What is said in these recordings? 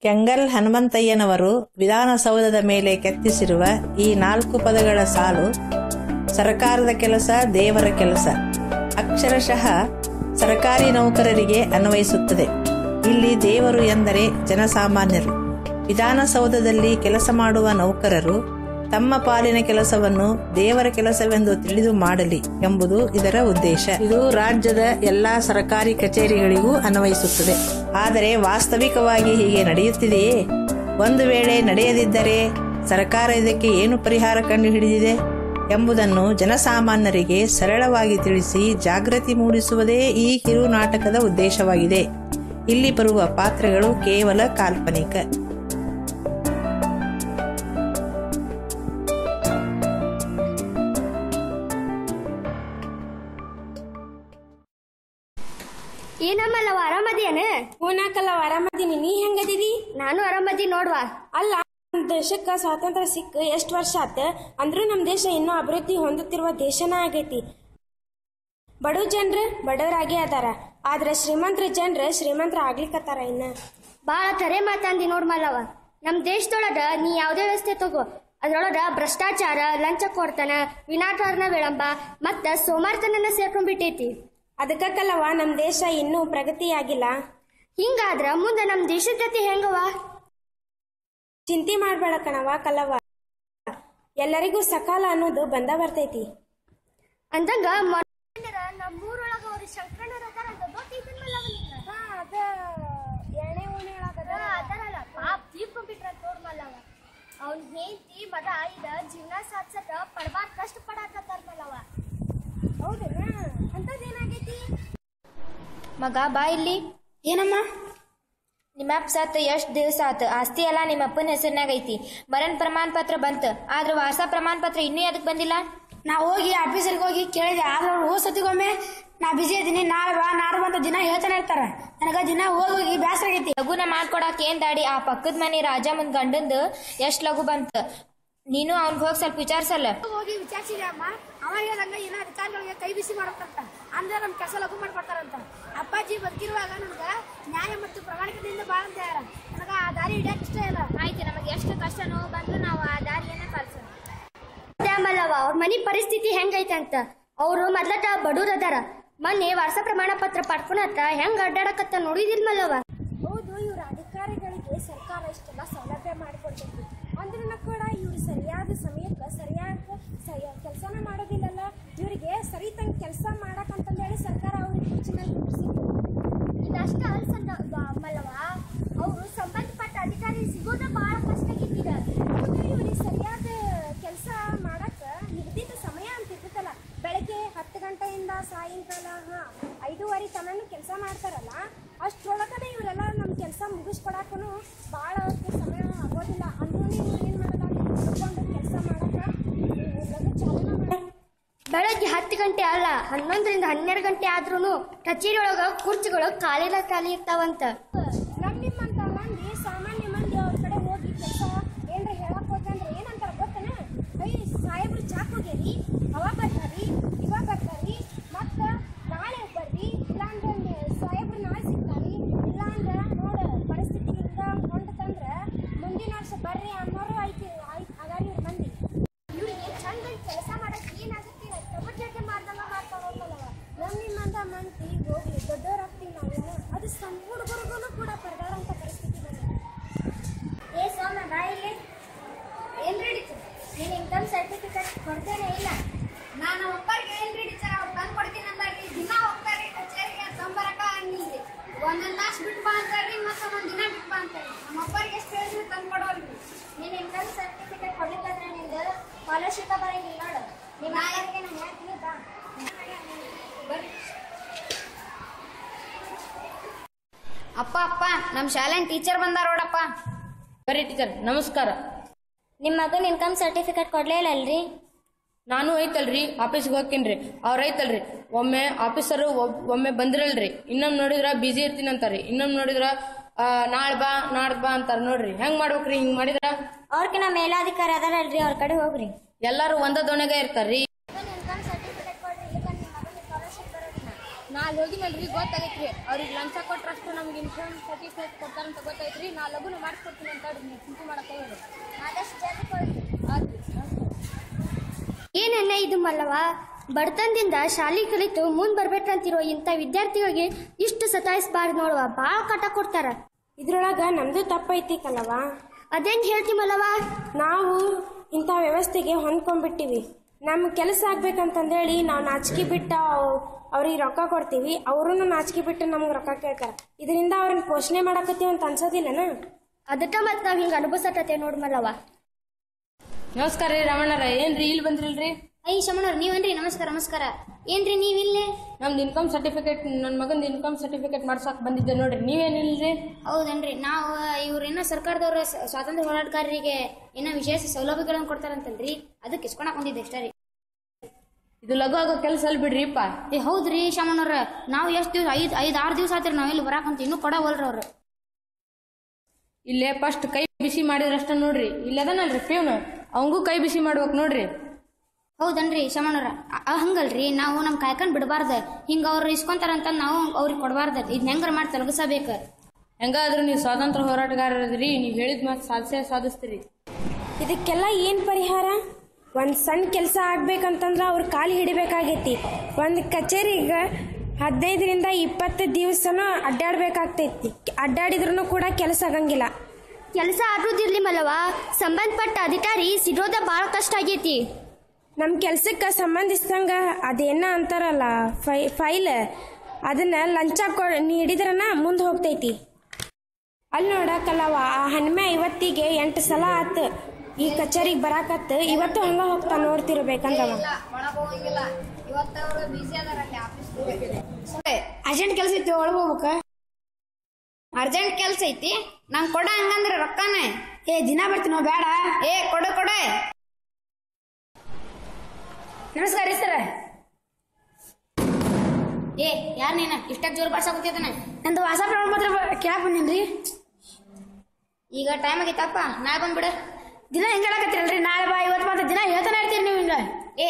ಕೆಂಗಲ್ ಹನುಮಂತಯ್ಯನವರು ವಿಧಾನಸೌಧದ ಮೇಲೆ ಕೆತ್ತಿಸಿರುವ ಈ 4 ಪದಗಳ ಸಾಲು ಸರ್ಕಾರದ ಕೆಲಸ ದೇವರ ಕೆಲಸ ಅಕ್ಷರಶಃ ಸರ್ಕಾರಿ ನೌಕರರಿಗೆ ಅನ್ವಯಿಸುತ್ತದೆ. ಇಲ್ಲಿ ದೇವರು ಎಂದರೆ ಜನಸಾಮಾನ್ಯರು. ವಿಧಾನಸೌಧದಲ್ಲಿ ಕೆಲಸ ಮಾಡುವ ನೌಕರರು ತಮ್ಮ ಪಾಲಿನ ಕೆಲಸವನ್ನು ದೇವರ ಕೆಲಸವೆಂದು ತಿಳಿದು ಮಾಡಲಿ ಎಂಬುದು ಇದರ ಉದ್ದೇಶ. ಇದು ರಾಜ್ಯದ ಎಲ್ಲಾ ಸರ್ಕಾರಿ ಕಚೇರಿಗಳಿಗೂ ಅನ್ವಯಿಸುತ್ತದೆ. ಆದರೆ ವಾಸ್ತವಿಕವಾಗಿ ಹೀಗೆ ನಡೆಯುತ್ತಿದೆಯೇ? ಒಂದು ವೇಳೆ ನಡೆಯದಿದ್ದರೆ ಸರ್ಕಾರ ಇದಕ್ಕೆ ಏನು ಪರಿಹಾರ ಕಂಡುಹಿಡಿದಿದೆ ಎಂಬುದನ್ನು ಜನಸಾಮಾನ್ಯರಿಗೆ ಸರಳವಾಗಿ ತಿಳಿಸಿ ಜಾಗೃತಿ ಮೂಡಿಸುವುದೇ ಈ ಕಿರು ನಾಟಕದ ಉದ್ದೇಶವಾಗಿದೆ. ಇಲ್ಲಿ ಬರುವ ಪಾತ್ರಗಳು ಕೇವಲ ಕಾಲ್ಪನಿಕ. ಏನಮ್ಮಲ್ಲವ ಆರಾಮದಿಯನ? ಹೂನಾಕಲ್ಲವ ಆರಾಮದೀನಿ. ನೀ ಹೆಂಗದೀರಿ? ನಾನು ಆರಾಮದಿ ನೋಡ್ವಾ. ಅಲ್ಲ, ನಮ್ ದೇಶಕ್ಕ ಸ್ವಾತಂತ್ರ್ಯ ಸಿಕ್ಕ ಎಷ್ಟು ವರ್ಷ ಆತ, ಅಂದ್ರೂ ನಮ್ ದೇಶ ಇನ್ನೂ ಅಭಿವೃದ್ಧಿ ಹೊಂದುತ್ತಿರುವ ದೇಶನ ಆಗೈತಿ. ಬಡ ಜನರು ಬಡವರಾಗೇ ಅದಾರ, ಆದ್ರೆ ಶ್ರೀಮಂತರ ಜನರು ಶ್ರೀಮಂತರ ಆಗ್ಲಿಕ್ಕತ್ತಾರ. ಇನ್ನ ಬಾಳ ತರೆ ಮಾತಂದಿ ನೋಡ್ಮಲ್ಲವ. ನಮ್ ದೇಶದೊಳಗ ನೀ ಯಾವ್ದೇ ವ್ಯವಸ್ಥೆ ತಗೋ, ಅದ್ರೊಳಗ ಭ್ರಷ್ಟಾಚಾರ, ಲಂಚ ಕೊಡ್ತನ, ವಿನಾಕಾರಣ ವಿಳಂಬ ಮತ್ತ ಸೋಮಾರ್ತನ ಸೇರ್ಕೊಂಡ್ಬಿಟ್ಟೈತಿ. ಅದಕ್ಕಲ್ಲವ ನಮ್ ದೇಶ ಇನ್ನೂ ಪ್ರಗತಿಯಾಗಿಲ್ಲ. ಹಿಂಗಾದ್ರ ಮುಂದ ನಮ್ ದೇಶದ ಗತಿ ಹೆಂಗವ? ಚಿಂತೆ ಮಾಡ್ಬೇಡ ಕಣವ ಕಲ್ಲವ, ಎಲ್ಲರಿಗೂ ಸಕಾಲ ಅನ್ನೋದು ಬಂದ ಬರ್ತೈತಿ. ಅಂದಂಗ ನಮ್ಮೂರೊಳಗ ಅವ್ರ ಶಂಕರಣ್ಣರ ಅವ್ನ ಹೆಂಡತಿ ಮಗ ಇದ ಜೀವನ ಸಾಧಿಸಕ ಪಡ್ಬಾರ್ದ ಕಷ್ಟ ಪಡಾಕತ್ತಾರ ಮಲ್ಲವ. ಹೌದಾ? ಅಂತದೇನಾಗೈತಿ? ಮಗ ಬಾ ಇಲ್ಲಿ. ಏನಮ್ಮ? ನಿಮ್ಮಪ್ಪ ಸತ್ ಎಷ್ಟ್ ದಿವಸ ಆತ, ಆಸ್ತಿ ಎಲ್ಲ ನಿಮ್ಮಪ್ಪನ ಹೆಸರಿನಾಗ ಐತಿ. ಮರಣ ಪ್ರಮಾಣ ಪತ್ರ ಬಂತ, ಆದ್ರ ವಾರಸ ಪ್ರಮಾಣ ಪತ್ರ ಇನ್ನೂ ಎದಕ್ ಬಂದಿಲ್ಲ? ನಾ ಹೋಗಿ ಆಫೀಸರ್ಗೆ ಹೋಗಿ ಕೇಳಿದೆ, ಆದ್ರೆ ಅವ್ರು ಸತಿಗೊಮ್ಮೆ ನಾ ಬಿಜಿ ಇದೀನಿ, ನಾಳೆ ಬಾ ನಾಡು ಬಂತ ದಿನ ಹೇಳ್ತಾನೆ ಇರ್ತಾರ. ನನಗ ದಿನ ಹೋಗಿ ಬ್ಯಾಸರ ಆಗೈತಿ. ಲಗುನ ಮಾಡ್ಕೊಡಾಕ ಏನ್ ದಾಡಿ? ಆ ಪಕ್ಕದ ಮನೆ ರಾಜ ಮುಂದ್ ಗಂಡಂದು ಎಷ್ಟ್ ಲಗು ಬಂತ. ನೀನು ಅವ್ನ್ಗೆ ಹೋಗಿ ಸ್ವಲ್ಪ ವಿಚಾರಿಸಲ್ಲ. ಹೋಗಿ ವಿಚಾರಿಸಿದೆ ಅಮ್ಮ, ಅವ ಹೇಳ್ದಂಗ ಏನೋ ಅಧಿಕಾರಿಗಳಿಗೆ ಕೈ ಬಿಸಿ ಮಾಡಬೇಕಂತ, ಅಂದ್ರೆ ನಮ್ ಕೆಲಸ ಲಘು ಮಾಡ್ಕೊಡ್ತಾರಂತ. ಅಪ್ಪಾಜಿ ಬದುಕಿರುವಾಗ ನನ್ಗ ನ್ಯಾಯ ಮತ್ತು ಪ್ರಾಮಾಣಿಕತೆಯಿಂದ ಬಾಳ ಅಂತ ಯಾರ, ನನಗ ಆ ದಾರಿ ಹಿಡಿಯಕ್ ಇಷ್ಟ ಇಲ್ಲ. ಆಯ್ತು, ನಮಗೆ ಎಷ್ಟು ಕಷ್ಟ ನೋವು ಬಂದ್ರು ನಾವು ಆ ದಾರಿಯನ್ನ ಕಲ್ಸೋಣ. ಮಲ್ಲವ ಅವ್ರ ಮನಿ ಪರಿಸ್ಥಿತಿ ಹೆಂಗೈತೆ ಅಂತ. ಅವ್ರು ಮೊದ್ಲಟ ಬಡೂರ್ ಅದಾರ. ಮೊನ್ನೆ ವಾರಸ ಪ್ರಮಾಣ ಪತ್ರ ಪಡ್ಕೊಳತ್ತ ಹೆಂಗ್ ಅಡ್ಡಾಡಕತ್ತ ನೋಡಿದಿಲ್ ಮಲ್ಲವ? ಹೌದು, ಇವ್ರ ಅಧಿಕಾರಿಗಳಿಗೆ ಸರ್ಕಾರ ಇಷ್ಟೆಲ್ಲ ಸೌಲಭ್ಯ ಮಾಡಿಕೊಡ್ತೈತಿ, ಅಂದ್ರೂ ಕೂಡ ಇವ್ರು ಸರಿಯಾದ ಸಮಯಕ್ಕೆ ಸರಿಯಾದ ಕೆಲಸನ ಮಾಡೋದಿಲ್ಲಲ್ಲ. ಇವರಿಗೆ ಸರಿ ತಂಗ ಕೆಲಸ ಮಾಡಕಂತಂದೇಳಿ ಸರ್ಕಾರ ಅವ್ರಿಗೆ ಹೆಚ್ಚಿನಾಗಿ ಇದಷ್ಟ ಅಲ್ಸಂದ ಮಲ್ಲವ. ಅವರು ಸಂಬಂಧಪಟ್ಟ ಅಧಿಕಾರಿ ಸಿಗೋದ ಬಹಳ ಕಷ್ಟ ಆಗಿದ್ದೀರ. ಇವ್ರಿಗೆ ಸರಿಯಾದ ಕೆಲಸ ಮಾಡಕ್ ನಿಗದಿತ ಸಮಯ ಅಂತ ಇರ್ತೈತಲ್ಲ, ಬೆಳಗ್ಗೆ 10 ಗಂಟೆಯಿಂದ ಸಾಯಂಕಾಲ 5:30 ತನಕ ಕೆಲಸ ಮಾಡ್ತಾರಲ್ಲ, ಅಷ್ಟರೊಳಗಡೆ ಇವರೆಲ್ಲ ನಮ್ಮ ಕೆಲಸ ಮುಗಿಸ್ಕೊಡಕ್ಕೂ ಭಾಳ ಸಮಯ ಆಗೋದಿಲ್ಲ. ಅಂದ್ರೂ ಇವ್ರು ಏನು ಮಾಡೋದಾದ್ರೆ ಕೆಲಸ ಮಾಡಕ್ಕೆ ಚಾಲನೆ ಮಾಡಿ ಬೆಳಗ್ಗೆ 10 ಗಂಟೆ ಅಲ್ಲ 11ರಿಂದ 12 ಗಂಟೆ ಆದ್ರೂ ಕಚೇರಿ ಒಳಗ ಕುರ್ಚಿಗಳು ಖಾಲಿ ಇರ್ತಾವಂತ. ನಿಮ್ಮಂತ ಮಂದಿ ಸಾಮಾನ್ಯ ಮಂದಿ ಅವ್ರ ಕಡೆ ಹೋಗಿ ಕೆಲಸ ಏನ್ರ ಹೇಳಕ್ ಹೋದ್ರೆ ಏನಂತಾರ ಗೊತ್ತನ? ಸಾಹೇಬ್ರು ಚಾಕ್ ಹೋಗ್ಯಾರಿ, ಅವಾಗ ಬರ್ತಾರಿ, ಇವಾಗ ಬರ್ತಾರಿ, ಮತ್ತ ನಾಳೆ ಬರ್ರಿ, ಇಲ್ಲಾಂದ್ರೆ ಸಾಹೇಬ್ರು ನಾಳೆ ಸಿಗ್ತಾರಿ, ಇಲ್ಲಾಂದ್ರ ನೋಡ ಪರಿಸ್ಥಿತಿ ಹಿಂಗ ಹೊಂಟತಂದ್ರ ಮುಂದಿನ ವರ್ಷ ಬರ್ರಿ ಅನ್ನೋರು ಅದಾರಿ ಇವ್ರ ಮಂದಿ. ಇವ್ರಿಗೆ ಚಂದ ಕೆಲಸ ಮಾಡಕ್ ಏನಾಗುತ್ತೆ ಟೊಮಟೆ ಮಾಡ್ದಂಗ ಮಾಡ್ತಾ ಹೋಗಲ್ಲವ. ನಿಮ್ಮಂತ ಮಂದಿ ಹೋಗ್ಲಿ ದೊಡ್ಡವರಾಗ್ತೀವಿ ನಾವೇನು, ಅದು ಸಣ್ಣ ಹುಡುಗರಿಗೂ ಕೂಡ ಪರದಾಡಂತ ಪರಿಸ್ಥಿತಿ ಬಂದಿದೆ. ಏ ಸೋಮ ಬಾ ಇಲ್ಲಿ. ಏನ್ ರೀಡಿತು? ನೀನ್ ಇನ್ಕಮ್ ಸರ್ಟಿಫಿಕೇಟ್ ಕೊಡ್ತೇನೆ ಇಲ್ಲ? ನಾನು ಒಬ್ಬರಿಗೆ ಏನ್ ರೀಡಿಚಾರ ಅವ್ರು ತಂದು ಕೊಡ್ತೀನಿ ಅಂದಾರ್ರಿ. ದಿನ ಹೋಗ್ತಾರ್ರಿ ಕಚೇರಿಗೆ ತೊಂಬರಕ ಹಂಗಿಲ್ರಿ. ಒಂದೊಂದು ತಾಸು ಬಿಟ್ಟು ಬಾ ಅಂತಾರ್ರಿ, ಮತ್ತೆ ಒಂದ್ ದಿನ ಬಿಟ್ಟು ಬಾ ಅಂತಾರ್ರಿ. ನಮ್ಮ ಒಬ್ಬರಿಗೆ ಎಷ್ಟು ಹೇಳಿದ್ರು ತಂದು ಕೊಡೋಲ್ರಿ. ನೀನ್ ಇನ್ಕಮ್ ಸರ್ಟಿಫಿಕೇಟ್ ಕೊಡ್ಲಿಕ್ಕಂದ್ರೆ ನಿಂದು ಸ್ಕಾಲರ್ಶಿಪ್ ಬರಂಗಿಲ್ಲ ನೋಡು. ನಿಮ್ಮ ಅಕ್ಕರಿಗೆ ನಾನು ಹೇಳ್ತೀನಿ ಬಾ. ಬರ್ರಿ. ಅಪ್ಪ ನಮ್ ಶಾಲೆನ್ ಟೀಚರ್ ಬಂದಾರ ನೋಡಪ್ಪ. ಬರೀ ಟೀಚರ್ ನಮಸ್ಕಾರ. ನಿಮ್ಮ ಮಗನ ಇನ್ಕಮ್ ಸರ್ಟಿಫಿಕೇಟ್ ಕೊಡ್ಲೇ ಇಲ್ಲ ಅಲ್ರಿ? ನಾನು ಐತಲ್ರಿ ಆಫೀಸ್ಗೆ ಹೋಗ್ತೀನಿ. ಅವ್ರ ಐತಲ್ರಿ ಒಮ್ಮೆ ಆಫೀಸರು ಒಮ್ಮೆ ಬಂದಿರಲ್ರಿ, ಇನ್ನೊಮ್ಮೆ ನೋಡಿದ್ರ ಬಿಜಿ ಇರ್ತೀನಿ ಅಂತಾರ್ರಿ, ಇನ್ನೊಮ್ಮೆ ನೋಡಿದ್ರ ನಾಳೆ ಬಾ ನಾಡ್ದು ಬಾ ಅಂತಾರ. ನೋಡ್ರಿ ಹೆಂಗ್ ಮಾಡ್ಬೇಕ್ರಿ ಹಿಂಗ್ ಮಾಡಿದ್ರ? ಅವ್ರಕಿನ ಮೇಲಾಧಿಕಾರಿ ಅದಾರಲ್ರಿ, ಅವ್ರ ಕಡೆ ಹೋಗ್ರಿ. ಎಲ್ಲಾರು ಒಂದ ದೋಣೆಗ ಇರ್ತಾರ್ರಿ. ನಾ ಅಲ್ಲಿ ಹೋಗಿನಲ್ರಿ ಗೊತ್ತಾಗೈತ್ರಿ ಅವ್ರಿಗೆ ಲಂಚ ಕೊಟ್ರಷ್ಟು ನಮ್ಗೆ ಇನ್ಶೂರೆನ್ಸ್ ಸರ್ಟಿಫಿಕೇಟ್ ಕೊಡ್ತಾರಂತ ಗೊತ್ತಾಯ್ತ್ರಿ. ನಾ ಲಘುನ ಮಾಡಿಸ್ಕೊಡ್ತೀನಿ ಅಂತ ನೀವು ಚಿಂತೆ ಮಾಡಕ್ಕೆ ಹೋಗ್ರಿ. ಆದಷ್ಟು ಜಲ್ದಿ ಕೊಡ್ರಿ. ಏನನ್ನ ಇದು ಮಲ್ಲವ, ಬಡತನದಿಂದ ಶಾಲೆ ಕಲಿತು ಮುಂದೆ ಬರ್ಬೇಕಂತಿರೋ ಇಂಥ ವಿದ್ಯಾರ್ಥಿಗಳಿಗೆ ಇಷ್ಟು ಸತಾಯಿಸಬಾರ್ದು ನೋಡುವ, ಭಾಳ ಕಾಟ ಕೊಡ್ತಾರ. ಇದ್ರೊಳಗ ನಮ್ದು ತಪ್ಪೈತಿ ಕಲ್ಲವ. ಅದೇಂಗ್ ಹೇಳ್ತಿ ಮಲ್ಲವ? ನಾವು ಇಂಥ ವ್ಯವಸ್ಥೆಗೆ ಹೊಂದ್ಕೊಂಡ್ಬಿಟ್ಟಿವಿ. ನಮ್ಮ ಕೆಲಸ ಆಗ್ಬೇಕಂತಂದೇಳಿ ನಾವು ನಾಚಿಕೆ ಬಿಟ್ಟು ಅವ್ರಿಗೆ ರೊಕ್ಕ ಕೊಡ್ತೀವಿ, ಅವರು ನಾಚಿಕೆ ಬಿಟ್ಟು ನಮ್ಗೆ ರೊಕ್ಕ ಕೇಳ್ತಾರ. ಇದರಿಂದ ಅವ್ರನ್ನ ಪೋಷಣೆ ಮಾಡಕತ್ತೀವಿ ಅಂತ ಅನ್ಸೋದಿಲ್ಲನ? ಅದಕ್ಕ ಮತ್ ನಾವ್ ಹಿಂಗ ಅನುಭವಿಸಕತ್ತೆ ನೋಡ್ ಮಲ್ಲವ. ನಮಸ್ಕಾರ ರೀ ರಮಣ್ಣರ, ಏನ್ರಿ ಇಲ್ಲಿ ಬಂದ್ರಿಲ್ರಿ? ಅಯ್ಯ ಶಮಣ್ಣವ್ರ ನೀವೇನ್ರಿ? ನಮಸ್ಕಾರ ನಮಸ್ಕಾರ. ಏನ್ರಿ ನೀವಿಲ್ಲೇ? ನಮ್ದು ಇನ್ಕಮ್ ಸರ್ಟಿಫಿಕೇಟ್, ನನ್ನ ಮಗಂದು ಇನ್ಕಮ್ ಸರ್ಟಿಫಿಕೇಟ್ ಮಾಡ್ಸಕ್ ಬಂದಿದ್ದೆ ನೋಡ್ರಿ. ನೀವೇನಿಲ್ರಿ? ಹೌದನ್ರಿ, ನಾವು ಇವ್ರೇನೋ ಸರ್ಕಾರದವ್ರ ಸ್ವಾತಂತ್ರ್ಯ ಹೋರಾಟಗಾರರಿಗೆ ಏನೋ ವಿಶೇಷ ಸೌಲಭ್ಯಗಳನ್ನು ಕೊಡ್ತಾರಂತಲ್ರಿ, ಅದಕ್ಕೆ ಇಸ್ಕೊಳಕ್ ಬಂದಿದ್ದೆ ಅಷ್ಟೇ ರೀ. ಇದು ಲಘು ಆಗೋ ಕೆಲಸ ಅಲ್ಲಿ ಬಿಡ್ರಿಪ್ಪ. ಹೌದ್ರಿ ಶಮಣ್ಣವ್ರ, ನಾವು ಎಷ್ಟು ದಿವಸ 5-6 ದಿವಸ ಆತ್ರಿ ನಾವೆಲ್ಲಿ ಬರಾಕಂತ ಇನ್ನೂ ಕೊಡವಲ್ರಿ ಅವ್ರು. ಇಲ್ಲೇ ಫಸ್ಟ್ ಕೈ ಬಿಸಿ ಮಾಡಿದ್ರಷ್ಟ ನೋಡ್ರಿ. ಇಲ್ಲಿ ಅದನಲ್ರಿ ಪ್ಯೂನ್, ಅವಂಗೂ ಕೈ ಬಿಸಿ ಮಾಡ್ಬೇಕು ನೋಡ್ರಿ. ಹೌದನ್ರಿ ಶಮಣ್ಣವ್ರ, ಹಂಗಲ್ರಿ, ನಾವು ನಮ್ ಕಾಯ್ಕೊಂಡ್ ಬಿಡಬಾರ್ದ. ಹಿಂಗ ಅವ್ರು ಇಸ್ಕೊಂತಾರಂತ ನಾವು ಅವ್ರಿಗೆ ಕೊಡಬಾರ್ದ. ಇದನ್ನ ಹೆಂಗಾರ ಮಾಡಿ ತೊಲಗಿಸಬೇಕ. ಹೆಂಗಾದ್ರೂ ನೀವು ಸ್ವಾತಂತ್ರ್ಯ ಹೋರಾಟಗಾರರದ್ರಿ, ನೀವು ಹೇಳಿದ ಮಾತು ಸಾಧಿಸ್ತೀರಿ. ಇದಕ್ಕೆಲ್ಲ ಏನು ಪರಿಹಾರ? ಒಂದು ಸಣ್ಣ ಕೆಲಸ ಆಗ್ಬೇಕಂತಂದ್ರೆ ಅವ್ರ ಕಾಲು ಹಿಡಿಬೇಕಾಗೈತಿ. ಒಂದು ಕಚೇರಿಗೆ 15ರಿಂದ 20 ದಿವಸನೂ ಅಡ್ಡಾಡ್ಬೇಕಾಗ್ತೈತಿ. ಅಡ್ಡಾಡಿದ್ರೂ ಕೂಡ ಕೆಲಸ ಆಗಂಗಿಲ್ಲ. ಕೆಲಸ ಆಗೋದಿರ್ಲಿ ಮಲ್ಲವ, ಸಂಬಂಧಪಟ್ಟ ಅಧಿಕಾರಿ ಸಿಗೋದ ಭಾಳ ಕಷ್ಟ ಆಗೈತಿ. ನಮ್ಮ ಕೆಲ್ಸಕ್ಕೆ ಸಂಬಂಧಿಸಿದಂಗ ಅದೇನ ಅಂತಾರಲ್ಲ ಫೈಲ್, ಅದನ್ನ ಲಂಚ ನೀಡಿದ್ರನ ಮುಂದೆ ಹೋಗ್ತೈತಿ. ಅಲ್ಲಿ ನೋಡಕಲ್ಲವ, ಆ ಹಣ್ಮೆ ಇವತ್ತಿಗೆ 8 ಸಲ ಆತು ಈ ಕಚೇರಿಗೆ ಬರಾಕತ್. ಇವತ್ತು ಹಂಗ ಹೋಗ್ತಾ ನೋಡ್ತಿರ್ಬೇಕಂದ್ರವ. ಅರ್ಜೆಂಟ್ ಕೆಲಸ ಐತಿ, ಒಳಗೆ ಹೋಗ್ಬೇಕ. ಅರ್ಜೆಂಟ್ ಕೆಲಸ ಐತಿ, ನಂಗೆ ಕೊಡ ಹಂಗಂದ್ರೆ ರೊಕ್ಕನೇ. ದಿನ ಬರ್ತೀನೋ ಬೇಡ. ಕೊಡೆ. ನಮಸ್ಕಾರ ಸರ. ಯಾರು ನೀನ ಇಷ್ಟಾಗಿ ಜೋರು ಬಾಡ್ಸಾಕತ್ತಿದ್ದಾನೆ? ನಂದು ಹೊಸ ಪ್ರಮಾಣ ಪತ್ರ ಕೇಳಕ್ ಬಂದಿನ್ರಿ. ಈಗ ಟೈಮ್ ಆಗೈತಪ್ಪ, ನಾಳೆ ಬಂದ್ಬಿಡ. ದಿನ ಹೆಂಗ್ ಹೇಳಕತ್ತೀರಲ್ರಿ? ನಾಳೆ ಬಾ, ಇವತ್ತು ಮಾತ್ರ ದಿನ ಹೇಳ್ತಾನೆ ಇರ್ತೀರಿ ನೀವು ಹಿಂಗ.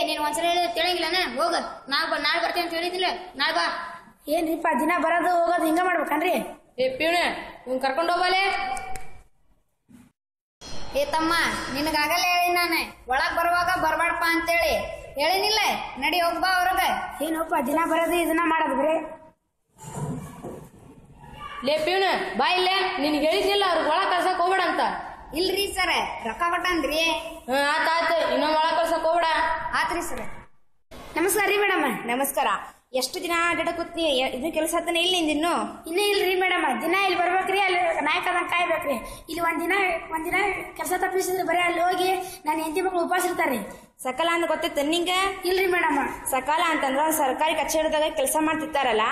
ನೀನು ಒಂದ್ಸಲ ಹೇಳಿದ್ರೆ ತಿಳಿಯಂಗಿಲ್ಲನ? ಹೋಗ, ನಾಳೆ ಬರ್ತೀನಿ ಅಂತ ಹೇಳಿದಿಲ್ಲ, ನಾಳೆ ಬಾ. ಏನ್ರಿಪ್ಪ ದಿನ ಬರೋದು ಹೋಗೋದು ಹಿಂಗ ಮಾಡ್ಬೇಕನ್ರಿ? ಪ್ಯೂಣೆ, ಇವ್ನ ಕರ್ಕೊಂಡು ಹೋಗಲೇ. ತಮ್ಮ, ನಿನಗಾಗಲೇ ಹೇಳಿ ನಾನು ಒಳಗ್ ಬರುವಾಗ ಬರ್ಬಾಡಪ್ಪ ಅಂತೇಳಿ ಹೇಳಿನಿಲ್ಲ. ನಡಿ ಹೋಗ್ಬಾ ಅವ್ರಗ. ಏನಪ್ಪ ದಿನ ಬರೋದು ಇದನ್ನ ಮಾಡೋದು ಬರೇ? ಲೇ ಪ್ಯೂಣೆ, ಬಾ ಇಲ್ಲೇ. ನಿನ್ಗೆ ಹೇಳಿದ್ನಿಲ್ಲ ಅವ್ರಿಗೆ ಒಳಗೆ ಕಳ್ಸಕ್ ಹೋಗ್ಬೇಡ ಅಂತ. ಇಲ್ರಿ ಸರ್, ರೊಕ್ಕ ಕೊಟ್ಟನ್ರಿ. ಆತಾಯ್ತು, ಇನ್ನೊಮ್ಮೆ ಒಳಗೆ ಕಳ್ಸಕ್ ಹೋಗ್ಬೇಡ. ಆತ್ರಿ ಸರ್. ನಮಸ್ಕಾರ ರೀ ಮೇಡಮ್. ನಮಸ್ಕಾರ. ಎಷ್ಟು ದಿನ ಅಡ್ಡಾಡಕೂತ್ನಿ? ಇದು ಕೆಲಸ ಹತ್ತನೇ ಇಲ್ಲ ನಿಂದಿನ್ನು? ಇನ್ನೇ ಇಲ್ರಿ ಮೇಡಮ್, ದಿನ ಇಲ್ಲಿ ಬರ್ಬೇಕ್ರಿ, ಅಲ್ಲಿ ನಾಯಕದಂಗೆ ಕಾಯ್ಬೇಕ್ರಿ. ಇಲ್ಲಿ ಒಂದಿನ ಕೆಲಸ ತಪ್ಪಿಸಿದ್ರೆ ಬರೀ ಅಲ್ಲಿ ಹೋಗಿ ನಾನು ಹೆಂಡತಿ ಮಕ್ಳು ಉಪವಾಸ ಇರ್ತಾರ್ರಿ. ಸಕಾಲ ಅಂತ ಗೊತ್ತೈತೆ ನಿಂಗ? ಇಲ್ರಿ ಮೇಡಮ್. ಸಕಾಲ ಅಂತಂದ್ರ ಸರ್ಕಾರಿ ಕಚೇರಿದಾಗ ಕೆಲಸ ಮಾಡ್ತಿರ್ತಾರಲ್ಲ,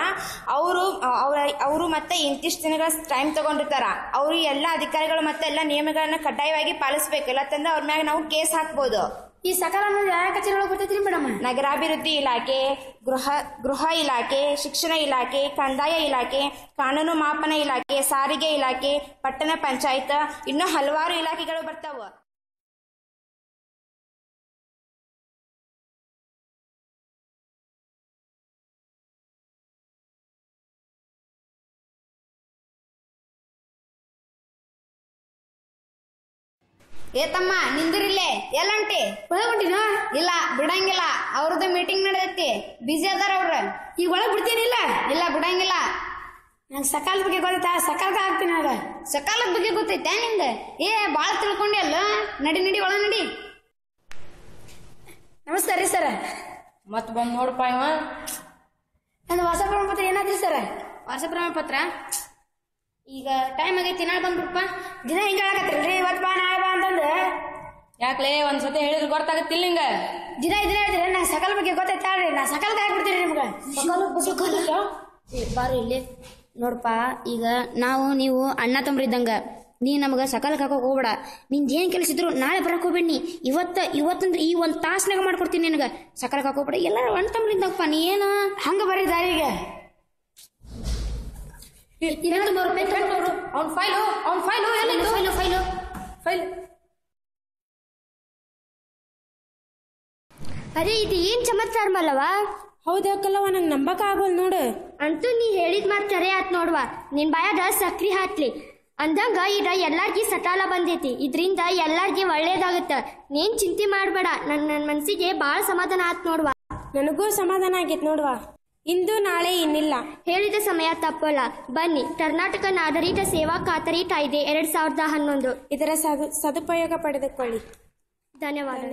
ಅವರು ಮತ್ತೆ ಇಂತಿಷ್ಟು ದಿನಗಳ ಟೈಮ್ ತಗೊಂಡಿರ್ತಾರ. ಅವ್ರು ಎಲ್ಲ ಅಧಿಕಾರಿಗಳು ಮತ್ತೆ ಎಲ್ಲ ನಿಯಮಗಳನ್ನ ಕಡ್ಡಾಯವಾಗಿ ಪಾಲಿಸ್ಬೇಕು. ಇಲ್ಲ ತಂದ್ರೆ ಅವ್ರ ಮ್ಯಾಗ ನಾವು ಕೇಸ್ ಹಾಕ್ಬೋದು. ಈ ಸಕಾಲ ಯಾವ ಕಚೇರಿ ಒಳಗೆ ಬರ್ತೈತ್ರಿ ಮೇಡಮ್? ನಗರಾಭಿವೃದ್ಧಿ ಇಲಾಖೆ, ಗೃಹ ಇಲಾಖೆ, ಶಿಕ್ಷಣ ಇಲಾಖೆ, ಕಂದಾಯ ಇಲಾಖೆ, ಕಾನೂನು ಮಾಪನ ಇಲಾಖೆ, ಸಾರಿಗೆ ಇಲಾಖೆ, ಪಟ್ಟಣ ಪಂಚಾಯತ್, ಇನ್ನೂ ಹಲವಾರು ಇಲಾಖೆಗಳು ಬರ್ತಾವ. ತಮ್ಮ ನಿಂದಿರಿಲ್ಲೇ, ಎಲ್ಲಂಟಿ? ಒಳಗೊಂಟಿನ ಇಲ್ಲ ಬಿಡಂಗಿಲ್ಲ, ಅವ್ರದ್ದು ಮೀಟಿಂಗ್ ನಡೆದೈತಿ, ಬಿಸಿ ಅದಾರ ಅವ್ರ. ಈಗ ಒಳಗೆ ಬಿಡ್ತೀನಿಲ್ಲ? ಇಲ್ಲ ಬಿಡಂಗಿಲ್ಲ. ನಂಗೆ ಸಕಾಲದ ಬಗ್ಗೆ ಗೊತ್ತಾ? ಸಕಾಲಕ್ಕೆ ಆಗ್ತೀನಿ ಆಗ. ಸಕಾಲದ ಬಗ್ಗೆ ಗೊತ್ತೈತೆ ನಿಂಗ? ಬಾಳ ತಿಳ್ಕೊಂಡಿ ಅಲ್ಲ. ನಡಿ ಒಳ ನಡಿ. ನಮಸ್ಕಾರ ರೀ ಸರ್. ಮತ್ ಬಂದ್ ನೋಡಪ್ಪ ಇವ. ನಂದು ಹೊಸ ಪ್ರಮಾಣ ಪತ್ರ ಏನಾದ್ರಿ ಸರ್? ವರ್ಷ ಪ್ರಮಾಣ ಪತ್ರ ಈಗ ಟೈಮ್ ಆಗೈತಿ, ನಾಳೆ ಬಂದ್ಬಿಡಪ್ಪ. ದಿನ ಹಿಂಗ ಹೇಳಕತ್ತೀರಿ, ಇವತ್ತು ಬಾ ನಾಳೆ ಬಾ ಅಂತಂದು. ಯಾಕ್ಲೇ ಒಂದ್ಸತಿ ಹೇಳಿದ್ರೆ ಗೊತ್ತಾಗತ್ತಿಲ್ಲ ನಿಂಗ? ದಿನ ಇದನ್ನ ಹೇಳ್ತೀರಿ. ನಾ ಸಕಾಲ ಬಗ್ಗೆ ಗೊತ್ತೈತೆ ಹೇಳ್ರಿ. ನಾ ಸಕಾಲಕ್ಕೆ ಹಾಕ್ಬಿಡ್ತೀರಿ ನಿಮ್ಗೆ. ಬಾರು ಇಲ್ಲಿ ನೋಡಪ್ಪ. ಈಗ ನೀವು ಅಣ್ಣ ತಮ್ಮರು ಇದ್ದಂಗ. ನೀ ನಮಗೆ ಸಕಾಲಕ್ಕೆ ಹಾಕೋಕೆ ಹೋಗ್ಬೇಡ. ನಿಂದು ಏನು ಕೆಲಸ ಇದ್ರು ನಾಳೆ ಬರಕ್ಕೆ ಹೋಗ್ಬೇಡಿ. ಇವತ್ತಂದ್ರೆ ಈ ಒಂದು ತಾಸ್ನಾಗ ಮಾಡ್ಕೊಡ್ತೀನಿ ನಿನಗೆ. ಸಕಾಲಕ್ಕೆ ಹಾಕೋಗ್ಬೇಡ. ಎಲ್ಲರೂ ಅಣ್ಣ ತಮ್ಮರು ಇದ್ದಂಗಪ್ಪ. ನೀ ಏನು ಹಂಗೆ ಬರೀ ದಾರಿಗೆ ಅವ್ನ ಫೈಲು ಅರೆ ಇದು ಏನ್ ಚಮತ್ಕಾರ ಮಲ್ಲವ? ಹೌದಕ್ಕಲ್ಲವ ನಂಗೆ ನಂಬಕ ಆಗೋಲ್ ನೋಡು. ಅಂತೂ ನೀ ಹೇಳಿದ ಮಾತು ಕರೆ ಆತ್ ನೋಡ್ವಾ. ನಿನ್ ಬಾಯಾಗ ಸಕ್ರಿ ಹಾಕ್ಲಿ ಅಂದಂಗ ಈಗ ಎಲ್ಲಾರ್ಗಿ ಸಕಾಲ ಬಂದೈತಿ. ಇದರಿಂದ ಎಲ್ಲಾರ್ಗಿ ಒಳ್ಳೇದಾಗತ್ತ. ನೀನ್ ಚಿಂತೆ ಮಾಡ್ಬೇಡ. ನನ್ನ ಮನ್ಸಿಗೆ ಬಾಳ ಸಮಾಧಾನ ಆತ್ ನೋಡ್ವಾ. ನನಗೂ ಸಮಾಧಾನ ಆಗೈತ್ ನೋಡ್ವಾ. ಇಂದು ನಾಳೆ ಇನ್ನಿಲ್ಲ. ಹೇಳಿದ ಸಮಯ ತಪ್ಪಲ್ಲ. ಬನ್ನಿ, ಕರ್ನಾಟಕ ನಾಗರಿಕ ಸೇವಾ ಖಾತರಿ ಕಾಯ್ದೆ 2011 ಇದರ ಸದುಪಯೋಗ ಪಡೆದುಕೊಳ್ಳಿ. ಧನ್ಯವಾದ.